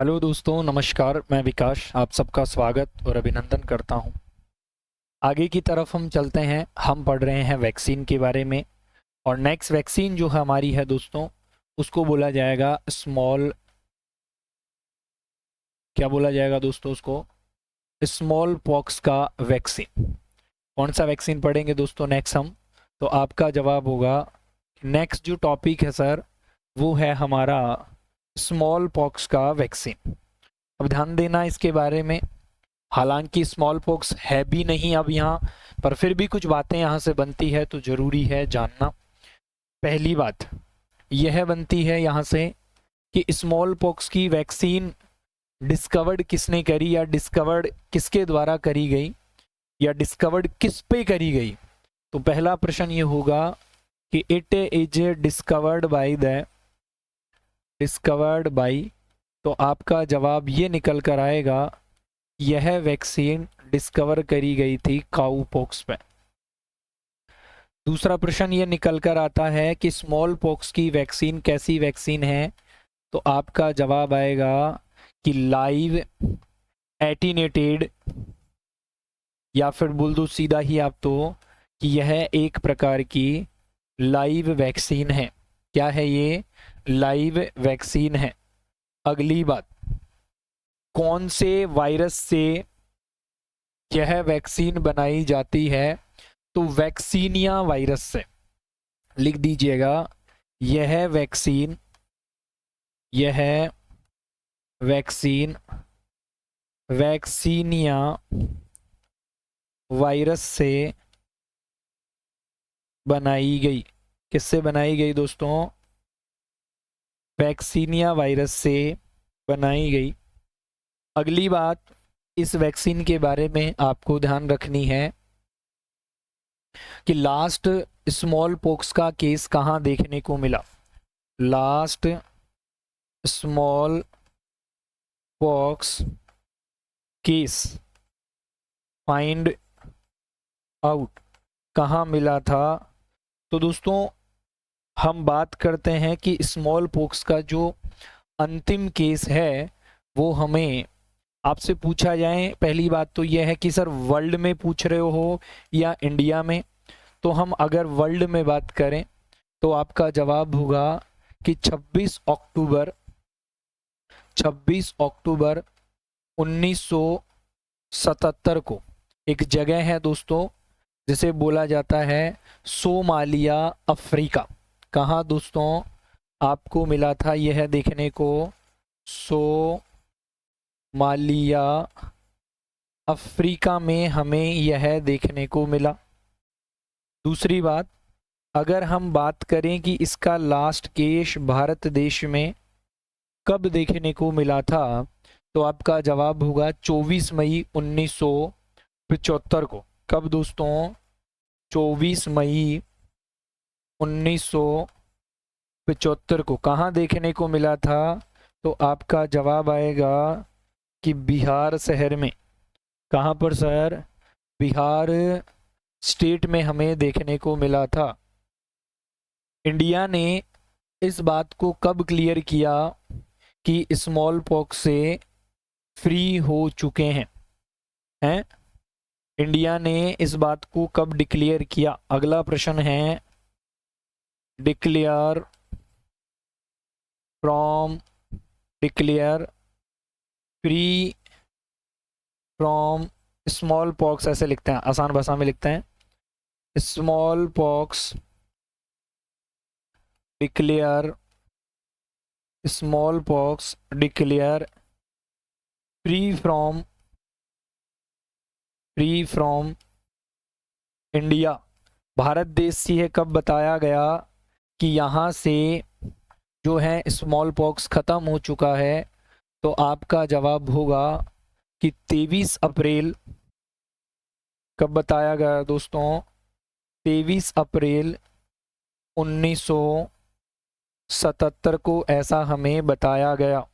Hello दोस्तों, नमस्कार। मैं विकास आप सबका स्वागत और अभिनंदन करता हूं। आगे की तरफ हम चलते हैं। हम पढ़ रहे हैं वैक्सीन के बारे में। और नेक्स्ट वैक्सीन जो हमारी है दोस्तों, उसको बोला जाएगा स्मॉल, क्या बोला जाएगा दोस्तों उसको, स्मॉल पॉक्स का वैक्सीन। कौन सा वैक्सीन पढ़ेंगे दोस्तों नेक्स्ट हम? तो आपका जवाब होगा, नेक्स्ट जो टॉपिक है सर, वो है हमारा स्मॉल पॉक्स का वैक्सीन। अब ध्यान देना इसके बारे में। हालांकि स्मॉल पॉक्स है भी नहीं अब यहाँ, पर फिर भी कुछ बातें यहाँ से बनती है तो ज़रूरी है जानना। पहली बात यह बनती है यहाँ से कि स्मॉल पॉक्स की वैक्सीन डिस्कवर्ड किसने करी, या डिस्कवर्ड किसके द्वारा करी गई, या डिस्कवर्ड किस पे करी गई। तो पहला प्रश्न ये होगा कि इट इज डिस्कवर्ड बाई। तो आपका जवाब ये निकल कर आएगा, यह वैक्सीन डिस्कवर करी गई थी काऊ पॉक्स पे। दूसरा प्रश्न ये निकल कर आता है कि स्मॉल पॉक्स की वैक्सीन कैसी वैक्सीन है। तो आपका जवाब आएगा कि लाइव एटीनेटेड, या फिर बोल दो सीधा ही आप तो कि यह एक प्रकार की लाइव वैक्सीन है। क्या है ये? लाइव वैक्सीन है। अगली बात, कौन से वायरस से यह वैक्सीन बनाई जाती है? तो वैक्सीनिया वायरस से। लिख दीजिएगा, यह वैक्सीन वैक्सीनिया वायरस से बनाई गई। किससे बनाई गई दोस्तों? वैक्सीनिया वायरस से बनाई गई। अगली बात, इस वैक्सीन के बारे में आपको ध्यान रखनी है कि लास्ट स्मॉल पॉक्स का केस कहाँ देखने को मिला। Last small pox case find out कहाँ मिला था? तो दोस्तों हम बात करते हैं कि स्मॉल पॉक्स का जो अंतिम केस है वो हमें आपसे पूछा जाए। पहली बात तो यह है कि सर वर्ल्ड में पूछ रहे हो या इंडिया में। तो हम अगर वर्ल्ड में बात करें तो आपका जवाब होगा कि 26 अक्टूबर 1977 को एक जगह है दोस्तों जिसे बोला जाता है सोमालिया, अफ्रीका। कहाँ दोस्तों आपको मिला था यह देखने को? सोमालिया, अफ्रीका में हमें यह देखने को मिला। दूसरी बात, अगर हम बात करें कि इसका लास्ट केस भारत देश में कब देखने को मिला था, तो आपका जवाब होगा 24 मई 1975 को। कब दोस्तों? 24 मई 1975 को। कहाँ देखने को मिला था? तो आपका जवाब आएगा कि बिहार शहर में। कहाँ पर सर? बिहार स्टेट में हमें देखने को मिला था। इंडिया ने इस बात को कब क्लियर किया कि स्मॉल पॉक्स से फ्री हो चुके हैं? इंडिया ने इस बात को कब डिक्लेयर किया? अगला प्रश्न है, declare free from small pox, ऐसे लिखते हैं, आसान भाषा में लिखते हैं, small pox declare free from India. Bharat देश से यह कब बताया गया कि यहाँ से जो है स्मॉल पॉक्स ख़त्म हो चुका है? तो आपका जवाब होगा कि 23 अप्रैल। कब बताया गया दोस्तों? 23 अप्रैल 1977 को ऐसा हमें बताया गया।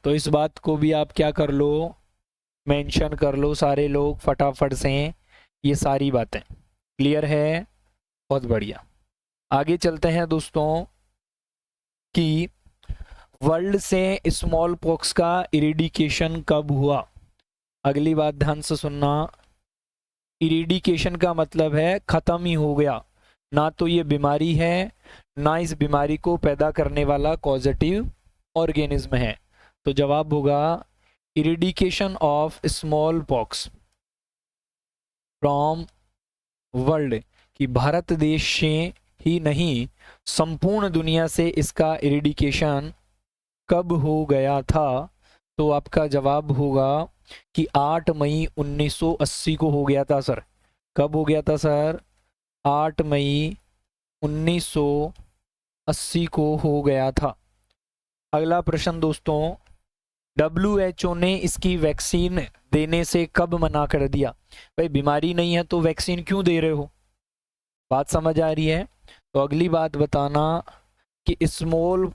तो इस बात को भी आप क्या कर लो, मेंशन कर लो सारे लोग फटाफट से। ये सारी बातें क्लियर है? बहुत बढ़िया। आगे चलते हैं दोस्तों कि वर्ल्ड से स्मॉल पॉक्स का इरेडिकेशन कब हुआ? अगली बात ध्यान से सुनना। इरेडिकेशन का मतलब है खत्म ही हो गया, ना तो ये बीमारी है ना इस बीमारी को पैदा करने वाला कॉजेटिव ऑर्गेनिज्म है। तो जवाब होगा eradication of small pox from world, कि भारत देश से ही नहीं संपूर्ण दुनिया से इसका इरेडिकेशन कब हो गया था? तो आपका जवाब होगा कि 8 मई 1980 को हो गया था सर। कब हो गया था सर? 8 मई 1980 को हो गया था। अगला प्रश्न दोस्तों, WHO ने इसकी वैक्सीन देने से कब मना कर दिया? भाई बीमारी नहीं है तो वैक्सीन क्यों दे रहे हो? बात समझ आ रही है? तो अगली बात बताना कि small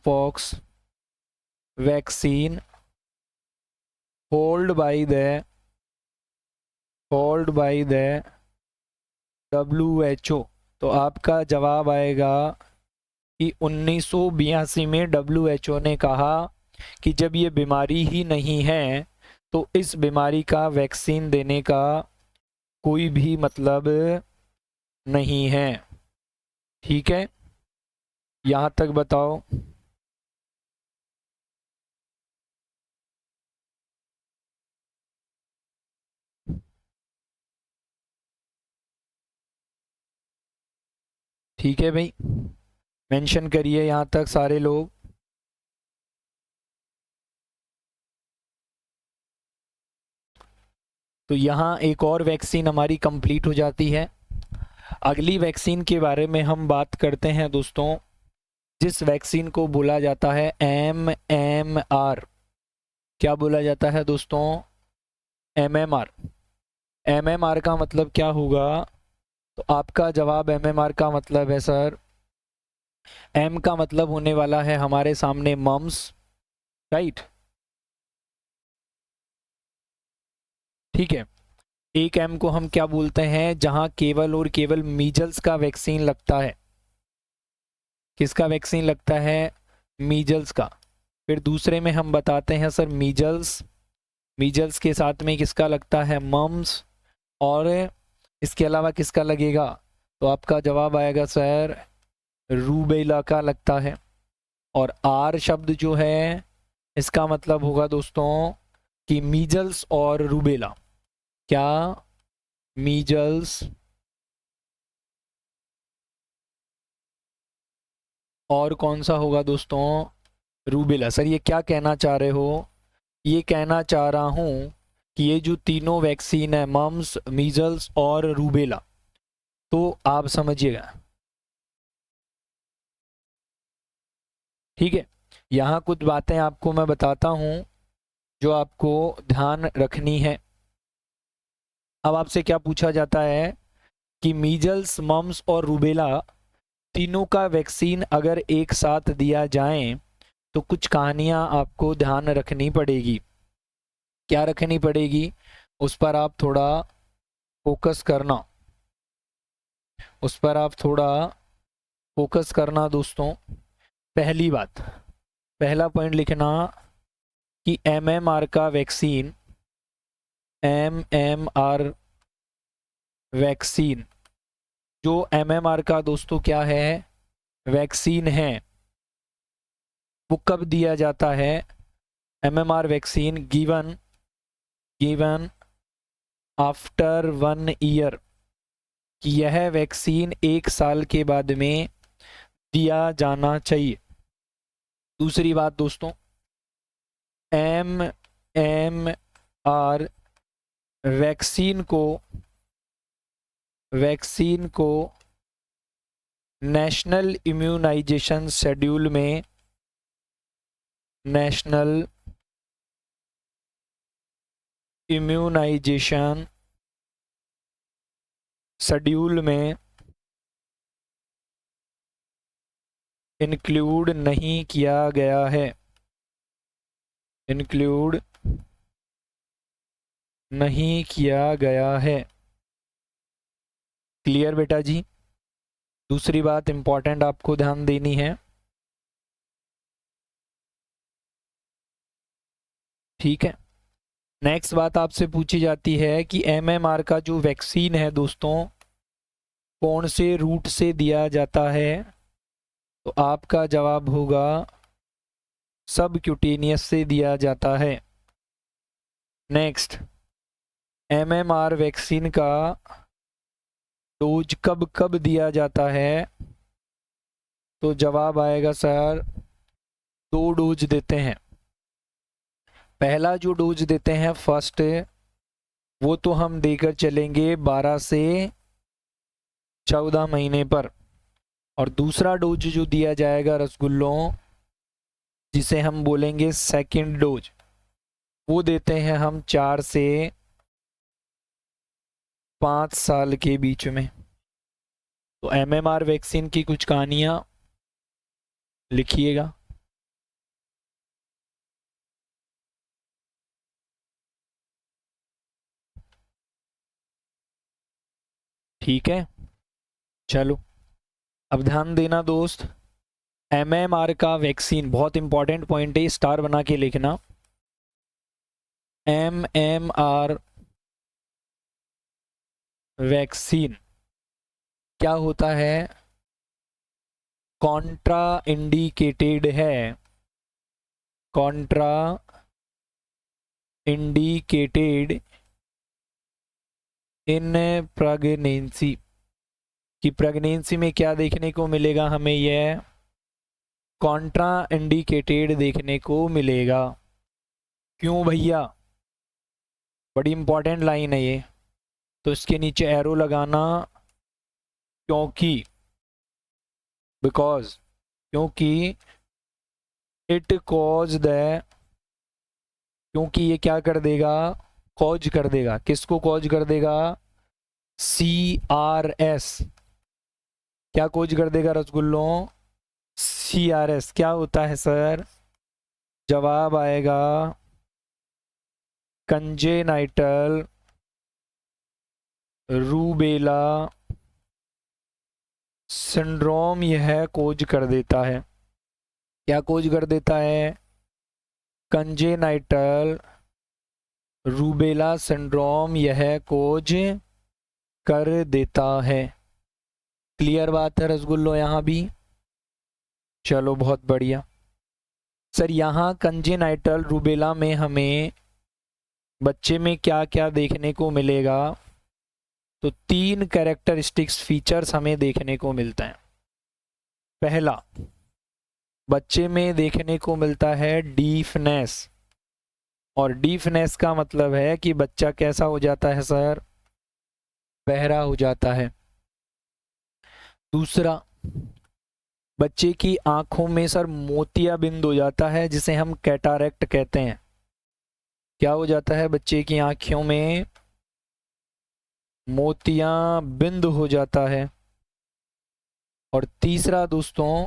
pox vaccine hold by the WHO। तो आपका जवाब आएगा कि 1982 में WHO ने कहा कि जब ये बीमारी ही नहीं है तो इस बीमारी का वैक्सीन देने का कोई भी मतलब नहीं है। ठीक है, यहाँ तक बताओ। ठीक है भाई, मेंशन करिए यहाँ तक सारे लोग। तो यहाँ एक और वैक्सीन हमारी कंप्लीट हो जाती है। अगली वैक्सीन के बारे में हम बात करते हैं दोस्तों, जिस वैक्सीन को बोला जाता है MMR। क्या बोला जाता है दोस्तों? MMR। MMR का मतलब क्या होगा? तो आपका जवाब MMR का मतलब है सर, M का मतलब होने वाला है हमारे सामने मम्स, राइट? ठीक है, एक M को हम क्या बोलते हैं? जहां केवल और केवल मीजल्स का वैक्सीन लगता है। किसका वैक्सीन लगता है? मीजल्स का। फिर दूसरे में हम बताते हैं सर मीजल्स के साथ में किसका लगता है? मम्स। और इसके अलावा किसका लगेगा? तो आपका जवाब आएगा सर रूबेला का लगता है। और आर शब्द जो है इसका मतलब होगा दोस्तों कि मीजल्स और रूबेला। क्या? मीजल्स और कौन सा होगा दोस्तों? रूबेला। सर ये क्या कहना चाह रहे हो? ये कहना चाह रहा हूं कि ये जो तीनों वैक्सीन है, मम्स, मीजल्स और रूबेला, तो आप समझिएगा। ठीक है, यहाँ कुछ बातें आपको मैं बताता हूँ जो आपको ध्यान रखनी है। अब आपसे क्या पूछा जाता है कि मीजल्स, मम्स और रूबेला तीनों का वैक्सीन अगर एक साथ दिया जाए तो कुछ कहानियां आपको ध्यान रखनी पड़ेगी। क्या रखनी पड़ेगी? उस पर आप थोड़ा फोकस करना, दोस्तों। पहली बात, पहला पॉइंट लिखना कि एमएमआर वैक्सीन, जो एमएमआर का दोस्तों क्या है? वैक्सीन है, वो कब दिया जाता है? MMR vaccine given after 1 year, कि यह वैक्सीन 1 साल के बाद में दिया जाना चाहिए। दूसरी बात दोस्तों, एमएमआर वैक्सीन को नेशनल इम्यूनाइजेशन शेड्यूल में इंक्लूड नहीं किया गया है। क्लियर बेटा जी? दूसरी बात इंपॉर्टेंट आपको ध्यान देनी है, ठीक है। नेक्स्ट बात आपसे पूछी जाती है कि एमएमआर का जो वैक्सीन है दोस्तों, कौन से रूट से दिया जाता है? तो आपका जवाब होगा सबक्यूटेनियस से दिया जाता है। नेक्स्ट, एमएमआर वैक्सीन का डोज कब कब दिया जाता है? तो जवाब आएगा सर 2 डोज देते हैं। पहला जो डोज देते हैं फर्स्ट, वो तो हम देकर चलेंगे 12 से 14 महीने पर, और दूसरा डोज जो दिया जाएगा रसगुल्लों, जिसे हम बोलेंगे सेकंड डोज, वो देते हैं हम 4 से 5 साल के बीच में। तो एमएमआर वैक्सीन की कुछ कहानियां लिखिएगा। ठीक है, चलो अब ध्यान देना दोस्त, एमएमआर का वैक्सीन बहुत इंपॉर्टेंट पॉइंट है, स्टार बना के लिखना। एमएमआर वैक्सीन क्या होता है? कॉन्ट्रा इंडिकेटेड है, कॉन्ट्रा इंडिकेटेड इन प्रेगनेंसी। कि प्रेगनेंसी में क्या देखने को मिलेगा हमें? यह कॉन्ट्रा इंडिकेटेड देखने को मिलेगा। क्यों भैया? बड़ी इंपॉर्टेंट लाइन है ये, तो इसके नीचे एरो लगाना, क्योंकि, बिकॉज, क्योंकि इट कॉज द, क्योंकि ये क्या कर देगा? कॉज कर देगा। किसको कॉज कर देगा? CRS। क्या कॉज कर देगा रसगुल्लों? CRS। क्या होता है सर? जवाब आएगा कंजेनाइटल रूबेला सिंड्रोम, यह कोज कर देता है। क्या कोज कर देता है? कंजेनाइटल रूबेला सिंड्रोम, यह कोज कर देता है। क्लियर बात है रसगुल्लो यहाँ भी? चलो बहुत बढ़िया सर। यहाँ कंजेनाइटल रूबेला में हमें बच्चे में क्या क्या देखने को मिलेगा? तो 3 कैरेक्टरिस्टिक्स फीचर्स हमें देखने को मिलते हैं। पहला, बच्चे में देखने को मिलता है डीफनेस, और डीफनेस का मतलब है कि बच्चा कैसा हो जाता है सर? बहरा हो जाता है। दूसरा, बच्चे की आंखों में सर मोतियाबिंद हो जाता है, जिसे हम कैटारेक्ट कहते हैं। क्या हो जाता है? बच्चे की आंखों में मोतियाबिंद हो जाता है। और तीसरा दोस्तों,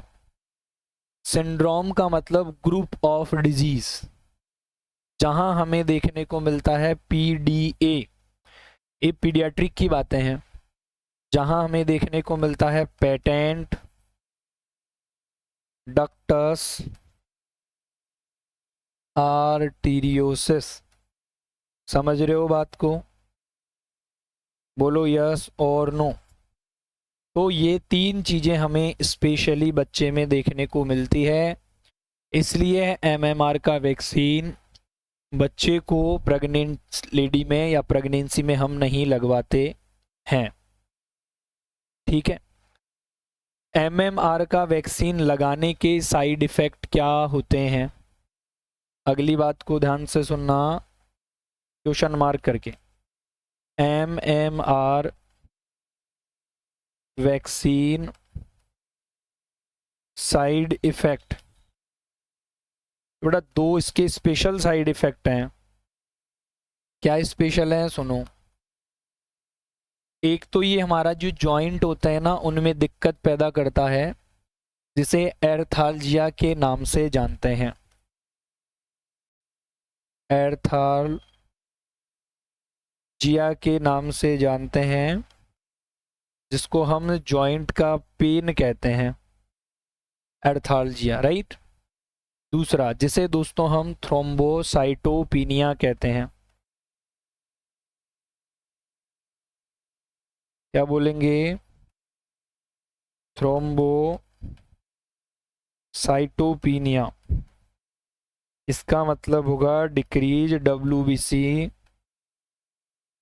सिंड्रोम का मतलब ग्रुप ऑफ डिजीज, जहां हमें देखने को मिलता है PDA, ये पीडियाट्रिक की बातें हैं, जहां हमें देखने को मिलता है पेटेंट डक्टस आर्टीरियोसिस। समझ रहे हो बात को? बोलो यस और नो। तो ये 3 चीजें हमें स्पेशली बच्चे में देखने को मिलती है, इसलिए एमएमआर का वैक्सीन बच्चे को प्रेग्नेंट लेडी में या प्रेगनेंसी में हम नहीं लगवाते हैं। ठीक है। एमएमआर का वैक्सीन लगाने के साइड इफ़ेक्ट क्या होते हैं? अगली बात को ध्यान से सुनना, क्वेश्चन मार्क करके। एमएमआर वैक्सीन साइड इफ़ेक्ट, बेटा 2 इसके स्पेशल साइड इफ़ेक्ट हैं। क्या स्पेशल है? सुनो। एक तो ये हमारा जो जॉइंट होता है ना, उनमें दिक्कत पैदा करता है, जिसे एर्थालजिया के नाम से जानते हैं। एर्थालजिया, जिया के नाम से जानते हैं। जिसको हम जॉइंट का पेन कहते हैं, एर्थालजिया, राइट। दूसरा जिसे दोस्तों हम थ्रोम्बोसाइटोपिनिया कहते हैं, क्या बोलेंगे, थ्रोम्बोसाइटोपिनिया। इसका मतलब होगा डिक्रीज डब्ल्यूबीसी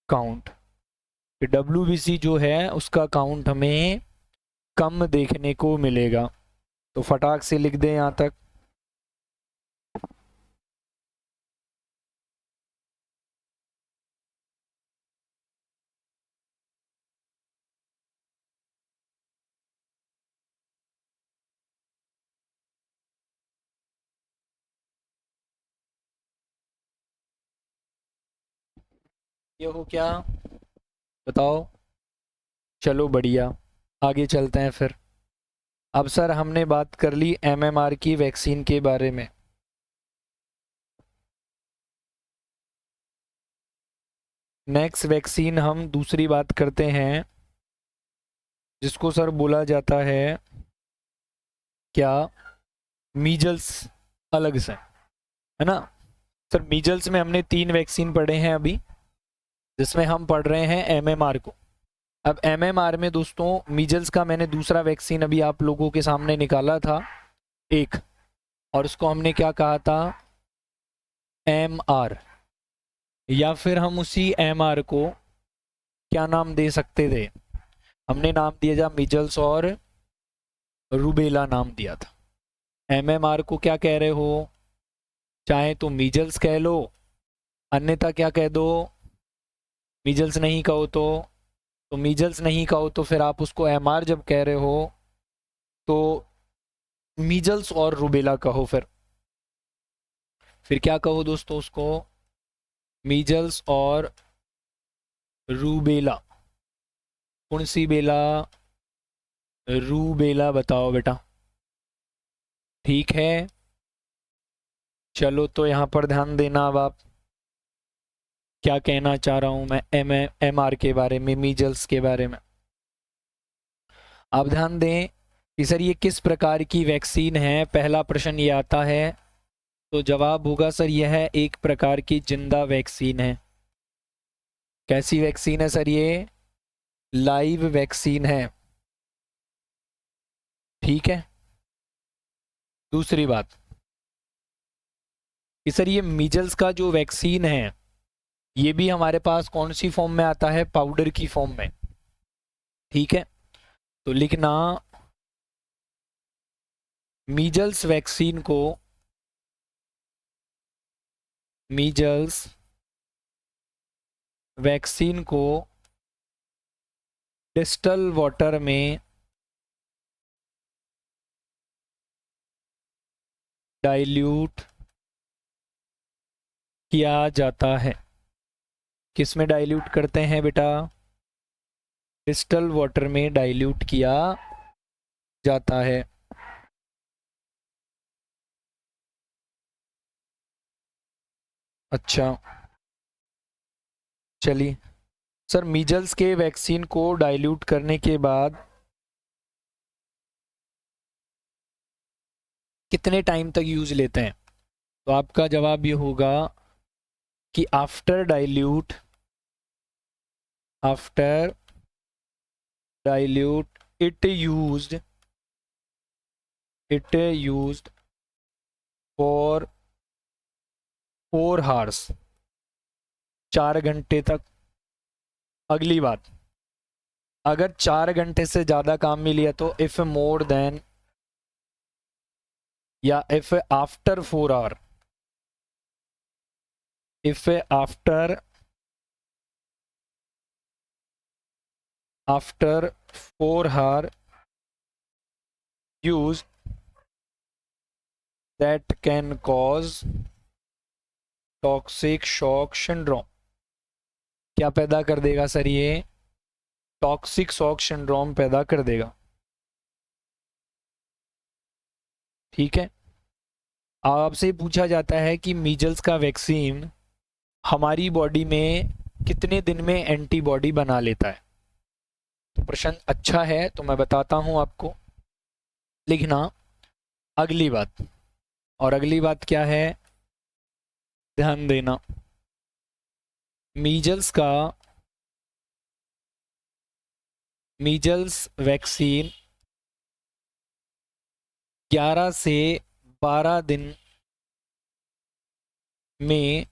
काउंट। डब्ल्यूबीसी जो है उसका काउंट हमें कम देखने को मिलेगा। तो फटाक से लिख दें यहाँ तक। ये हो क्या, बताओ। चलो बढ़िया, आगे चलते हैं फिर। अब सर हमने बात कर ली एमएमआर की वैक्सीन के बारे में। नेक्स्ट वैक्सीन हम दूसरी बात करते हैं, जिसको सर बोला जाता है क्या, मीजल्स, अलग से, है ना। सर मीजल्स में हमने 3 वैक्सीन पढ़े हैं अभी, जिसमें हम पढ़ रहे हैं एमएमआर को। अब एमएमआर में दोस्तों मीजल्स का मैंने दूसरा वैक्सीन अभी आप लोगों के सामने निकाला था एक, और उसको हमने क्या कहा था, एमआर, या फिर हम उसी एमआर को क्या नाम दे सकते थे, हमने नाम दिया था मीजल्स और रूबेला नाम दिया था। एमएमआर को क्या कह रहे हो, चाहे तो मीजल्स कह लो, अन्यथा क्या कह दो, मीजल्स नहीं कहो तो मीजल्स नहीं कहो तो फिर आप उसको एमआर जब कह रहे हो तो मीजल्स और रूबेला कहो। फिर क्या कहो दोस्तों उसको, मीजल्स और रूबेला। कौन सी बेला, रूबेला बताओ बेटा, ठीक है। चलो तो यहाँ पर ध्यान देना, अब आप क्या कहना चाह रहा हूँ मैं एमआर के बारे में, मीजल्स के बारे में। आप ध्यान दें कि सर ये किस प्रकार की वैक्सीन है, पहला प्रश्न ये आता है। तो जवाब होगा सर यह एक प्रकार की जिंदा वैक्सीन है। कैसी वैक्सीन है सर ये, लाइव वैक्सीन है, ठीक है। दूसरी बात कि सर ये मीजल्स का जो वैक्सीन है ये भी हमारे पास कौन सी फॉर्म में आता है, पाउडर की फॉर्म में, ठीक है। तो लिखना मीजल्स वैक्सीन को, मीजल्स वैक्सीन को डिस्टल वाटर में डाइल्यूट किया जाता है। किस में डाइल्यूट करते हैं बेटा, डिस्टल वाटर में डाइल्यूट किया जाता है। अच्छा चलिए सर, मीजल्स के वैक्सीन को डाइल्यूट करने के बाद कितने टाइम तक यूज लेते हैं, तो आपका जवाब ये होगा कि after dilute it used for 4 hours, 4 घंटे तक। अगली बात, अगर 4 घंटे से ज़्यादा काम में लिया तो इफ़ मोर देन, या if after 4 hour, if after 4 hour use that can cause toxic shock syndrome. क्या पैदा कर देगा सर ये, टॉक्सिक शॉक सिंड्रोम पैदा कर देगा, ठीक है। आपसे पूछा जाता है कि मीजल्स का वैक्सीन हमारी बॉडी में कितने दिन में एंटीबॉडी बना लेता है, तो प्रश्न अच्छा है, तो मैं बताता हूं आपको। लिखना अगली बात। और अगली बात क्या है, ध्यान देना। मीजल्स वैक्सीन 11 से 12 दिन में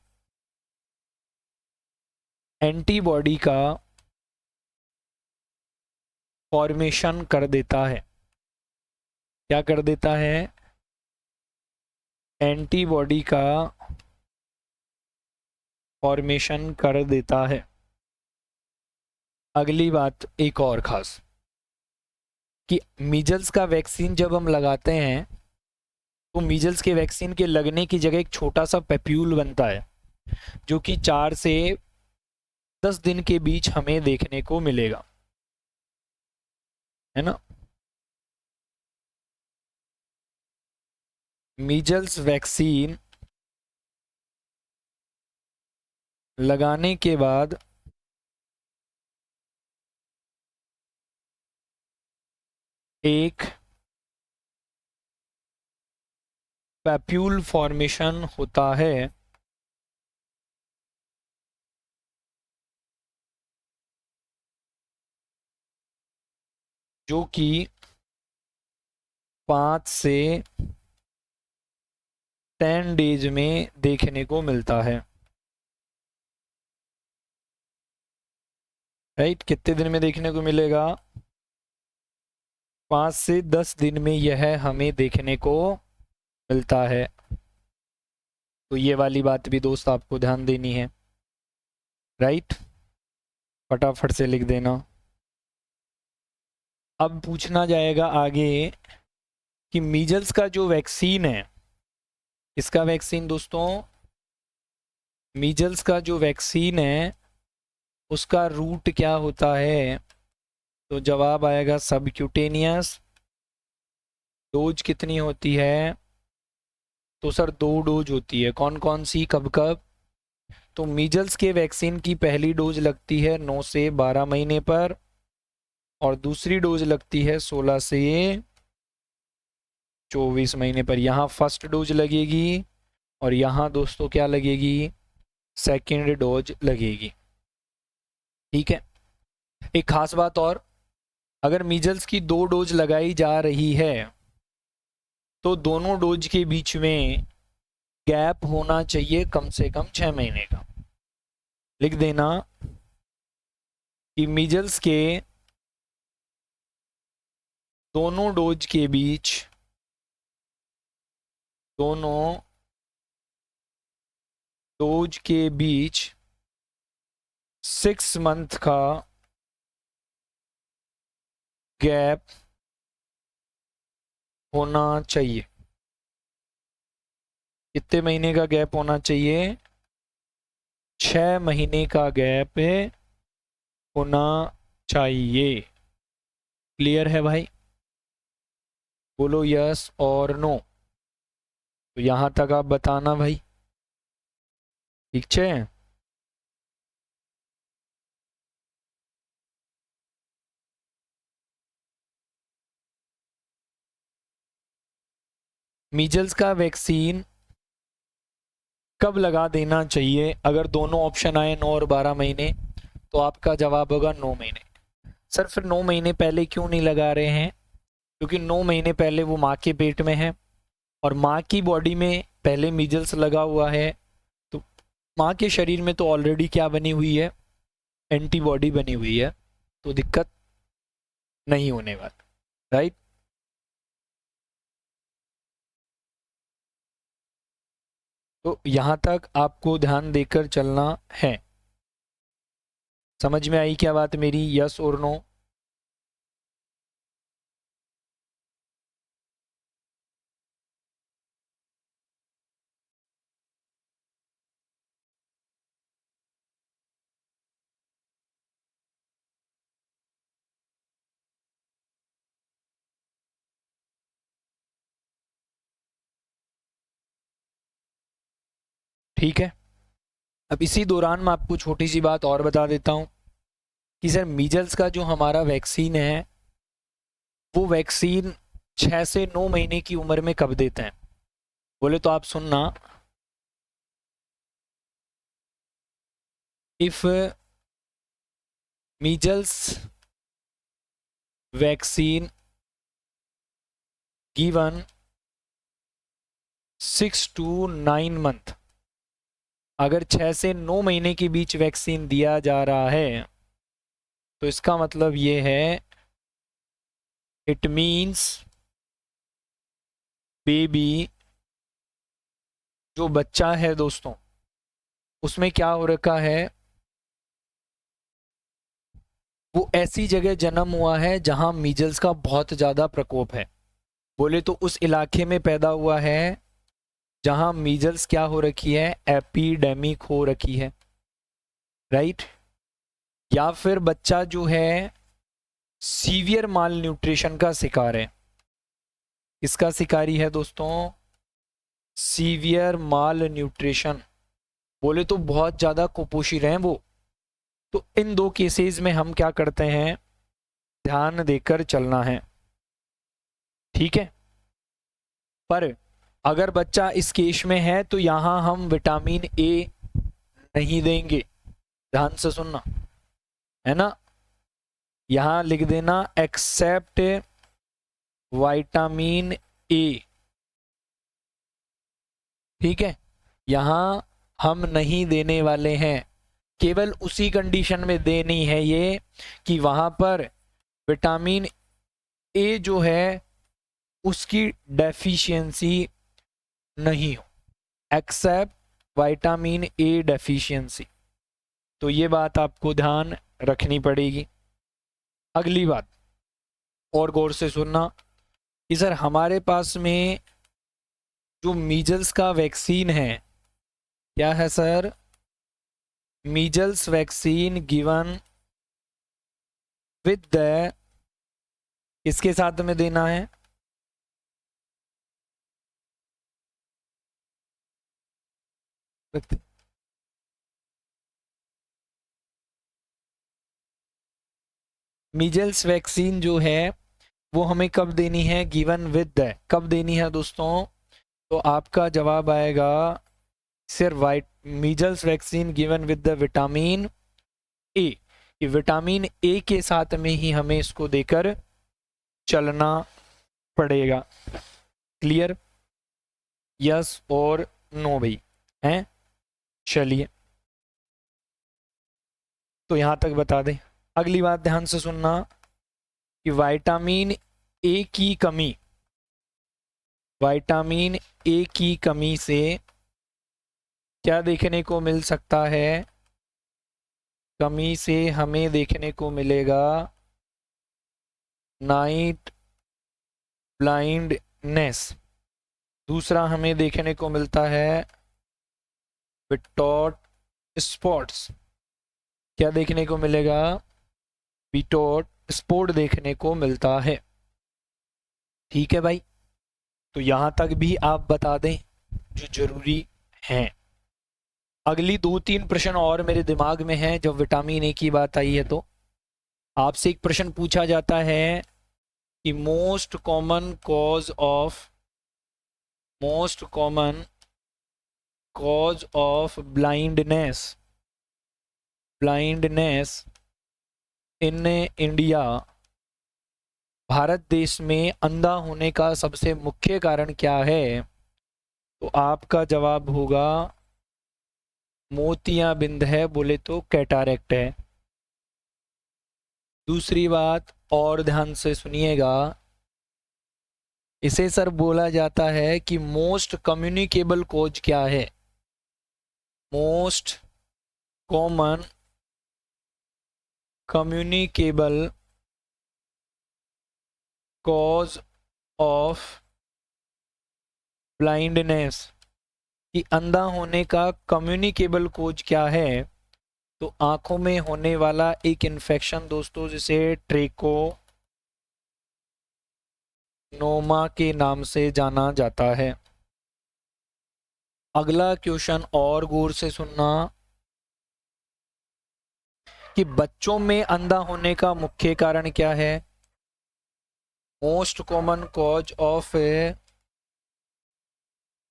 एंटीबॉडी का फॉर्मेशन कर देता है। क्या कर देता है? एंटीबॉडी का फॉर्मेशन कर देता है। अगली बात एक और खास, कि मीजल्स का वैक्सीन जब हम लगाते हैं तो मीजल्स के वैक्सीन के लगने की जगह एक छोटा सा पेप्यूल बनता है, जो कि 4 से 10 दिन के बीच हमें देखने को मिलेगा, है ना। मीजल्स वैक्सीन लगाने के बाद एक पैप्यूल फॉर्मेशन होता है, जो कि 5 से 10 डेज में देखने को मिलता है। राइट, कितने दिन में देखने को मिलेगा? 5 से 10 दिन में यह हमें देखने को मिलता है। तो ये वाली बात भी दोस्त आपको ध्यान देनी है। राइट, फटाफट से लिख देना। अब पूछना जाएगा आगे कि मीजल्स का जो वैक्सीन है, इसका वैक्सीन दोस्तों, मीजल्स का जो वैक्सीन है उसका रूट क्या होता है? तो जवाब आएगा सबक्यूटेनियस। डोज कितनी होती है? तो सर 2 डोज होती है। कौन कौन सी, कब कब? तो मीजल्स के वैक्सीन की पहली डोज लगती है 9 से 12 महीने पर, और दूसरी डोज लगती है 16 से 24 महीने पर। यहाँ फर्स्ट डोज लगेगी और यहाँ दोस्तों क्या लगेगी? सेकेंड डोज लगेगी। ठीक है। एक खास बात और, अगर मीजल्स की 2 डोज लगाई जा रही है तो दोनों डोज के बीच में गैप होना चाहिए कम से कम 6 महीने का। लिख देना कि मीजल्स के दोनों डोज के बीच, दोनों डोज के बीच 6 मंथ का गैप होना चाहिए। कितने महीने का गैप होना चाहिए? 6 महीने का गैप होना चाहिए। क्लियर है भाई? बोलो यस और नो। तो यहां तक आप बताना भाई। ठीक है। मीजल्स का वैक्सीन कब लगा देना चाहिए? अगर दोनों ऑप्शन आए 9 और 12 महीने, तो आपका जवाब होगा 9 महीने। सर फिर 9 महीने पहले क्यों नहीं लगा रहे हैं? क्योंकि 9 महीने पहले वो माँ के पेट में है और माँ की बॉडी में पहले मीजल्स लगा हुआ है, तो माँ के शरीर में तो ऑलरेडी क्या बनी हुई है? एंटीबॉडी बनी हुई है, तो दिक्कत नहीं होने वाली। राइट। तो यहाँ तक आपको ध्यान देकर चलना है। समझ में आई क्या बात मेरी? यस और नो? ठीक है। अब इसी दौरान मैं आपको छोटी सी बात और बता देता हूँ कि सर मीजल्स का जो हमारा वैक्सीन है वो वैक्सीन 6 से 9 महीने की उम्र में कब देते हैं? बोले तो आप सुनना, if measles vaccine given 6 to 9 month, अगर 6 से 9 महीने के बीच वैक्सीन दिया जा रहा है तो इसका मतलब ये है, इट मीन्स बेबी जो बच्चा है दोस्तों उसमें क्या हो रखा है, वो ऐसी जगह जन्म हुआ है जहां मीजल्स का बहुत ज़्यादा प्रकोप है। बोले तो उस इलाके में पैदा हुआ है जहां मीजल्स क्या हो रखी है, एपिडेमिक हो रखी है, राइट। या फिर बच्चा जो है सीवियर माल न्यूट्रिशन का शिकार है। किसका शिकारी है दोस्तों? सीवियर माल न्यूट्रिशन, बोले तो बहुत ज़्यादा कुपोषित हैं वो। तो इन दो केसेस में हम क्या करते हैं, ध्यान देकर चलना है, ठीक है। पर अगर बच्चा इस केस में है तो यहां हम विटामिन ए नहीं देंगे, ध्यान से सुनना, है ना। यहां लिख देना एक्सेप्ट विटामिन ए, ठीक है। यहां हम नहीं देने वाले हैं, केवल उसी कंडीशन में देनी है ये कि वहां पर विटामिन ए जो है उसकी डेफिशिएंसी नहीं हो, एक्सेप्ट विटामिन ए डेफिशिएंसी। तो ये बात आपको ध्यान रखनी पड़ेगी। अगली बात और गौर से सुनना कि सर हमारे पास में जो मीजल्स का वैक्सीन है, क्या है sir, measles vaccine given with the, किसके साथ में देना है, मीजल्स वैक्सीन जो है वो हमें कब देनी है, गिवन विद द, कब देनी है दोस्तों? तो आपका जवाब आएगा sir measles vaccine given with the vitamin A, कि विटामिन ए के साथ में ही हमें इसको देकर चलना पड़ेगा। क्लियर? यस और नो भाई हैं? चलिए तो यहां तक बता दें। अगली बात ध्यान से सुनना कि विटामिन ए की कमी, विटामिन ए की कमी से क्या देखने को मिल सकता है, कमी से हमें देखने को मिलेगा नाइट ब्लाइंडनेस। दूसरा हमें देखने को मिलता है विटॉट स्पॉट्स, क्या देखने को मिलेगा, विटॉट स्पॉट देखने को मिलता है, ठीक है भाई। तो यहां तक भी आप बता दें जो जरूरी हैं। अगली 2-3 प्रश्न और मेरे दिमाग में हैं जब विटामिन ए की बात आई है। तो आपसे एक प्रश्न पूछा जाता है कि most common cause of blindness in India, Bharat देश में अंधा होने का सबसे मुख्य कारण क्या है? तो आपका जवाब होगा मोतियाबिंद है, बोले तो कैटारेक्ट है। दूसरी बात और ध्यान से सुनिएगा, इसे सर बोला जाता है कि मोस्ट कम्युनिकेबल कॉज क्या है, most common communicable cause of blindness, कि अंधा होने का कम्युनिकेबल कॉज क्या है? तो आंखों में होने वाला एक इन्फेक्शन दोस्तों जिसे ट्रैकोनोमा के नाम से जाना जाता है। अगला क्वेश्चन और गौर से सुनना कि बच्चों में अंधा होने का मुख्य कारण क्या है? Most common cause of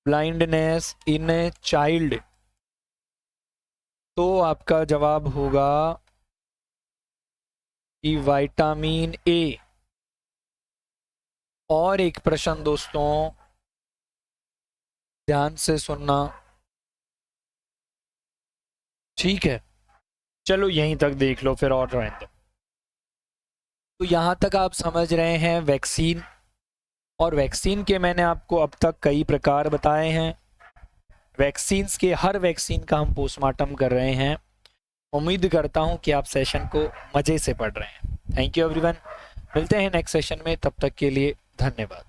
blindness in a child, तो आपका जवाब होगा कि विटामिन ए। और एक प्रश्न दोस्तों, ध्यान से सुनना, ठीक है? चलो यहीं तक देख लो, फिर और रहने दो। तो यहाँ तक आप समझ रहे हैं वैक्सीन, और वैक्सीन के मैंने आपको अब तक कई प्रकार बताए हैं। वैक्सीन्स के हर वैक्सीन का हम पोस्टमार्टम कर रहे हैं। उम्मीद करता हूँ कि आप सेशन को मज़े से पढ़ रहे हैं। थैंक यू एवरीवन, मिलते हैं नेक्स्ट सेशन में, तब तक के लिए धन्यवाद।